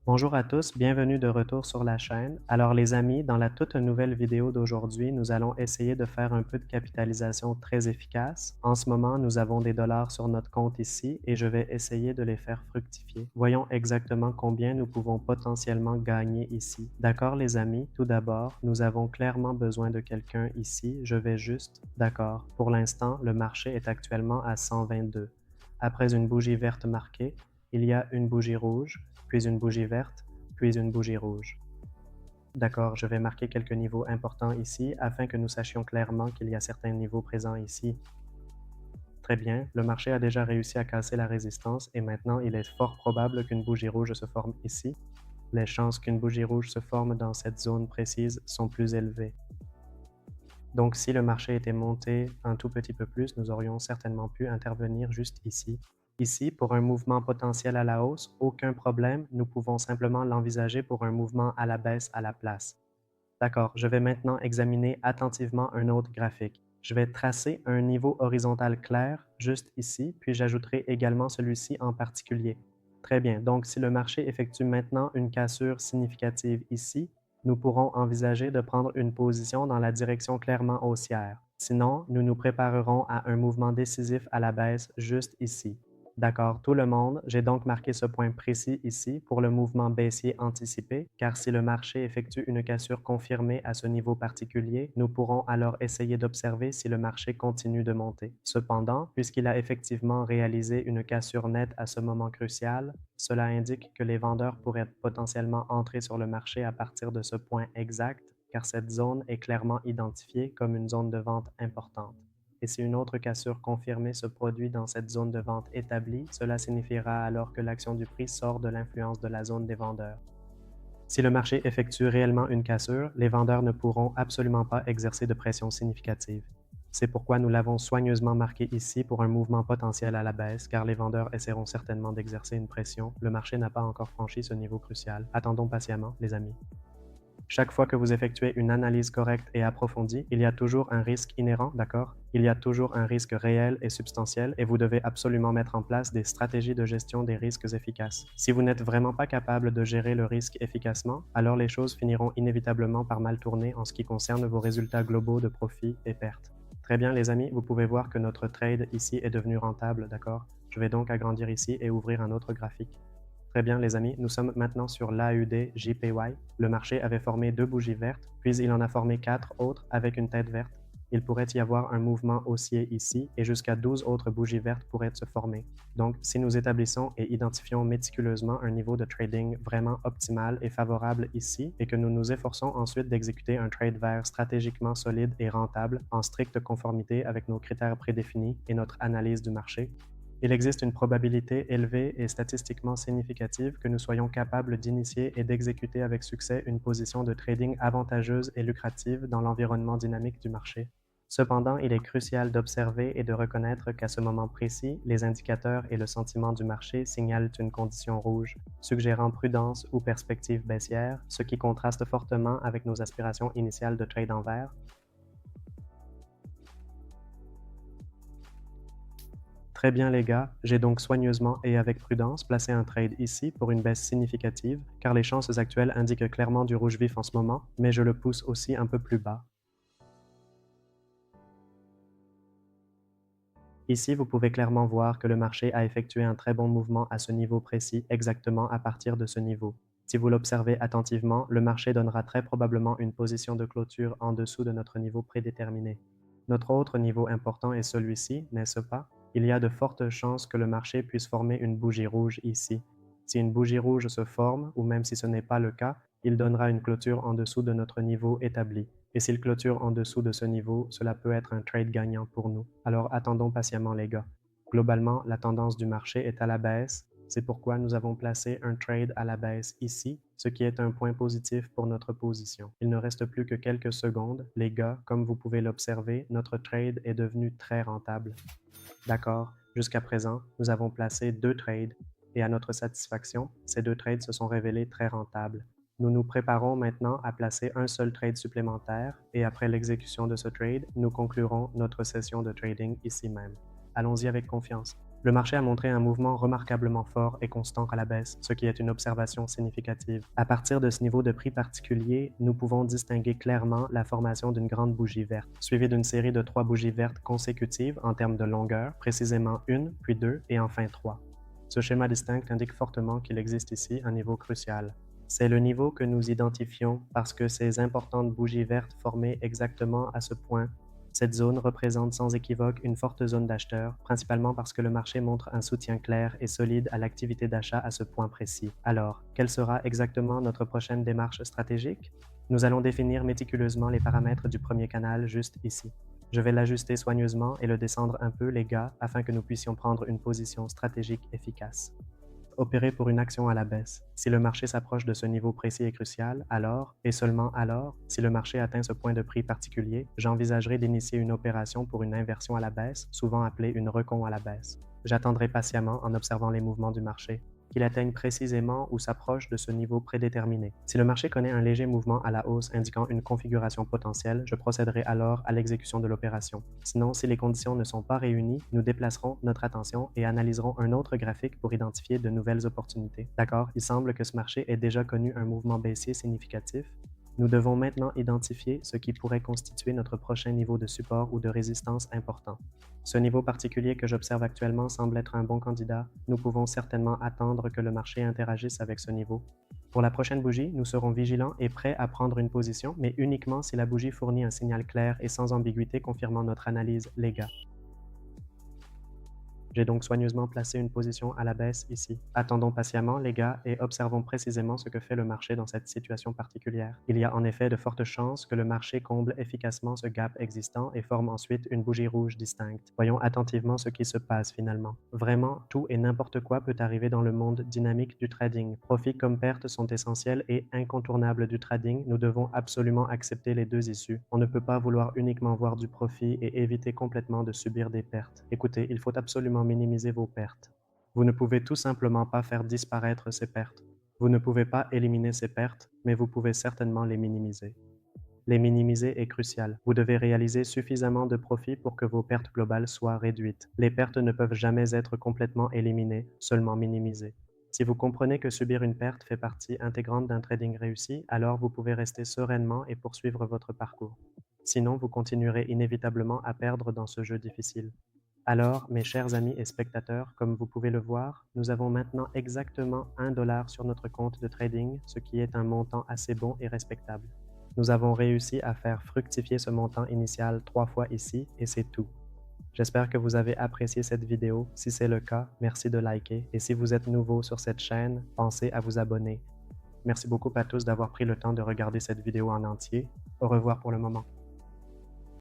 Bonjour à tous, bienvenue de retour sur la chaîne. Alors les amis, dans la toute nouvelle vidéo d'aujourd'hui, nous allons essayer de faire un peu de capitalisation très efficace. En ce moment, nous avons des dollars sur notre compte ici et je vais essayer de les faire fructifier. Voyons exactement combien nous pouvons potentiellement gagner ici. D'accord les amis, tout d'abord, nous avons clairement besoin de quelqu'un ici. Je vais juste, d'accord, pour l'instant, le marché est actuellement à 122. Après une bougie verte marquée, il y a une bougie rouge, puis une bougie verte, puis une bougie rouge. D'accord, je vais marquer quelques niveaux importants ici afin que nous sachions clairement qu'il y a certains niveaux présents ici. Très bien, le marché a déjà réussi à casser la résistance et maintenant il est fort probable qu'une bougie rouge se forme ici. Les chances qu'une bougie rouge se forme dans cette zone précise sont plus élevées. Donc si le marché était monté un tout petit peu plus, nous aurions certainement pu intervenir juste ici. Ici, pour un mouvement potentiel à la hausse, aucun problème, nous pouvons simplement l'envisager pour un mouvement à la baisse à la place. D'accord, je vais maintenant examiner attentivement un autre graphique. Je vais tracer un niveau horizontal clair juste ici, puis j'ajouterai également celui-ci en particulier. Très bien, donc si le marché effectue maintenant une cassure significative ici, nous pourrons envisager de prendre une position dans la direction clairement haussière. Sinon, nous nous préparerons à un mouvement décisif à la baisse juste ici. D'accord, tout le monde, j'ai donc marqué ce point précis ici pour le mouvement baissier anticipé, car si le marché effectue une cassure confirmée à ce niveau particulier, nous pourrons alors essayer d'observer si le marché continue de monter. Cependant, puisqu'il a effectivement réalisé une cassure nette à ce moment crucial, cela indique que les vendeurs pourraient potentiellement entrer sur le marché à partir de ce point exact, car cette zone est clairement identifiée comme une zone de vente importante. Et si une autre cassure confirmée se produit dans cette zone de vente établie, cela signifiera alors que l'action du prix sort de l'influence de la zone des vendeurs. Si le marché effectue réellement une cassure, les vendeurs ne pourront absolument pas exercer de pression significative. C'est pourquoi nous l'avons soigneusement marqué ici pour un mouvement potentiel à la baisse, car les vendeurs essaieront certainement d'exercer une pression. Le marché n'a pas encore franchi ce niveau crucial. Attendons patiemment, les amis. Chaque fois que vous effectuez une analyse correcte et approfondie, il y a toujours un risque inhérent, d'accord? Il y a toujours un risque réel et substantiel et vous devez absolument mettre en place des stratégies de gestion des risques efficaces. Si vous n'êtes vraiment pas capable de gérer le risque efficacement, alors les choses finiront inévitablement par mal tourner en ce qui concerne vos résultats globaux de profit et pertes. Très bien les amis, vous pouvez voir que notre trade ici est devenu rentable, d'accord? Je vais donc agrandir ici et ouvrir un autre graphique. Très bien les amis, nous sommes maintenant sur l'AUD JPY. Le marché avait formé 2 bougies vertes, puis il en a formé 4 autres avec une tête verte. Il pourrait y avoir un mouvement haussier ici et jusqu'à 12 autres bougies vertes pourraient se former. Donc, si nous établissons et identifions méticuleusement un niveau de trading vraiment optimal et favorable ici et que nous nous efforçons ensuite d'exécuter un trade vert stratégiquement solide et rentable en stricte conformité avec nos critères prédéfinis et notre analyse du marché, il existe une probabilité élevée et statistiquement significative que nous soyons capables d'initier et d'exécuter avec succès une position de trading avantageuse et lucrative dans l'environnement dynamique du marché. Cependant, il est crucial d'observer et de reconnaître qu'à ce moment précis, les indicateurs et le sentiment du marché signalent une condition rouge, suggérant prudence ou perspective baissière, ce qui contraste fortement avec nos aspirations initiales de trade en vert. Très bien les gars, j'ai donc soigneusement et avec prudence placé un trade ici pour une baisse significative, car les chances actuelles indiquent clairement du rouge vif en ce moment, mais je le pousse aussi un peu plus bas. Ici, vous pouvez clairement voir que le marché a effectué un très bon mouvement à ce niveau précis, exactement à partir de ce niveau. Si vous l'observez attentivement, le marché donnera très probablement une position de clôture en dessous de notre niveau prédéterminé. Notre autre niveau important est celui-ci, n'est-ce pas? Il y a de fortes chances que le marché puisse former une bougie rouge ici. Si une bougie rouge se forme, ou même si ce n'est pas le cas, il donnera une clôture en dessous de notre niveau établi. Et s'il clôture en dessous de ce niveau, cela peut être un trade gagnant pour nous. Alors attendons patiemment les gars. Globalement, la tendance du marché est à la baisse. C'est pourquoi nous avons placé un trade à la baisse ici, ce qui est un point positif pour notre position. Il ne reste plus que quelques secondes. Les gars, comme vous pouvez l'observer, notre trade est devenu très rentable. D'accord, jusqu'à présent, nous avons placé 2 trades et à notre satisfaction, ces 2 trades se sont révélés très rentables. Nous nous préparons maintenant à placer un seul trade supplémentaire et après l'exécution de ce trade, nous conclurons notre session de trading ici même. Allons-y avec confiance. Le marché a montré un mouvement remarquablement fort et constant à la baisse, ce qui est une observation significative. À partir de ce niveau de prix particulier, nous pouvons distinguer clairement la formation d'une grande bougie verte, suivie d'une série de 3 bougies vertes consécutives en termes de longueur, précisément une, puis deux et enfin trois. Ce schéma distinct indique fortement qu'il existe ici un niveau crucial. C'est le niveau que nous identifions parce que ces importantes bougies vertes formées exactement à ce point. Cette zone représente sans équivoque une forte zone d'acheteurs, principalement parce que le marché montre un soutien clair et solide à l'activité d'achat à ce point précis. Alors, quelle sera exactement notre prochaine démarche stratégique? Nous allons définir méticuleusement les paramètres du premier canal juste ici. Je vais l'ajuster soigneusement et le descendre un peu, les gars, afin que nous puissions prendre une position stratégique efficace. Opérer pour une action à la baisse. Si le marché s'approche de ce niveau précis et crucial, alors, et seulement alors, si le marché atteint ce point de prix particulier, j'envisagerai d'initier une opération pour une inversion à la baisse, souvent appelée une recon à la baisse. J'attendrai patiemment en observant les mouvements du marché, qu'il atteigne précisément ou s'approche de ce niveau prédéterminé. Si le marché connaît un léger mouvement à la hausse indiquant une configuration potentielle, je procéderai alors à l'exécution de l'opération. Sinon, si les conditions ne sont pas réunies, nous déplacerons notre attention et analyserons un autre graphique pour identifier de nouvelles opportunités. D'accord, il semble que ce marché ait déjà connu un mouvement baissier significatif. Nous devons maintenant identifier ce qui pourrait constituer notre prochain niveau de support ou de résistance important. Ce niveau particulier que j'observe actuellement semble être un bon candidat. Nous pouvons certainement attendre que le marché interagisse avec ce niveau. Pour la prochaine bougie, nous serons vigilants et prêts à prendre une position, mais uniquement si la bougie fournit un signal clair et sans ambiguïté confirmant notre analyse, les gars. J'ai donc soigneusement placé une position à la baisse ici. Attendons patiemment, les gars, et observons précisément ce que fait le marché dans cette situation particulière. Il y a en effet de fortes chances que le marché comble efficacement ce gap existant et forme ensuite une bougie rouge distincte. Voyons attentivement ce qui se passe finalement. Vraiment, tout et n'importe quoi peut arriver dans le monde dynamique du trading. Profit comme perte sont essentiels et incontournables du trading. Nous devons absolument accepter les deux issues. On ne peut pas vouloir uniquement voir du profit et éviter complètement de subir des pertes. Écoutez, il faut absolument minimiser vos pertes. Vous ne pouvez tout simplement pas faire disparaître ces pertes. Vous ne pouvez pas éliminer ces pertes, mais vous pouvez certainement les minimiser. Les minimiser est crucial. Vous devez réaliser suffisamment de profit pour que vos pertes globales soient réduites. Les pertes ne peuvent jamais être complètement éliminées, seulement minimisées. Si vous comprenez que subir une perte fait partie intégrante d'un trading réussi, alors vous pouvez rester sereinement et poursuivre votre parcours. Sinon, vous continuerez inévitablement à perdre dans ce jeu difficile. Alors, mes chers amis et spectateurs, comme vous pouvez le voir, nous avons maintenant exactement $1 sur notre compte de trading, ce qui est un montant assez bon et respectable. Nous avons réussi à faire fructifier ce montant initial 3 fois ici et c'est tout. J'espère que vous avez apprécié cette vidéo. Si c'est le cas, merci de liker et si vous êtes nouveau sur cette chaîne, pensez à vous abonner. Merci beaucoup à tous d'avoir pris le temps de regarder cette vidéo en entier. Au revoir pour le moment.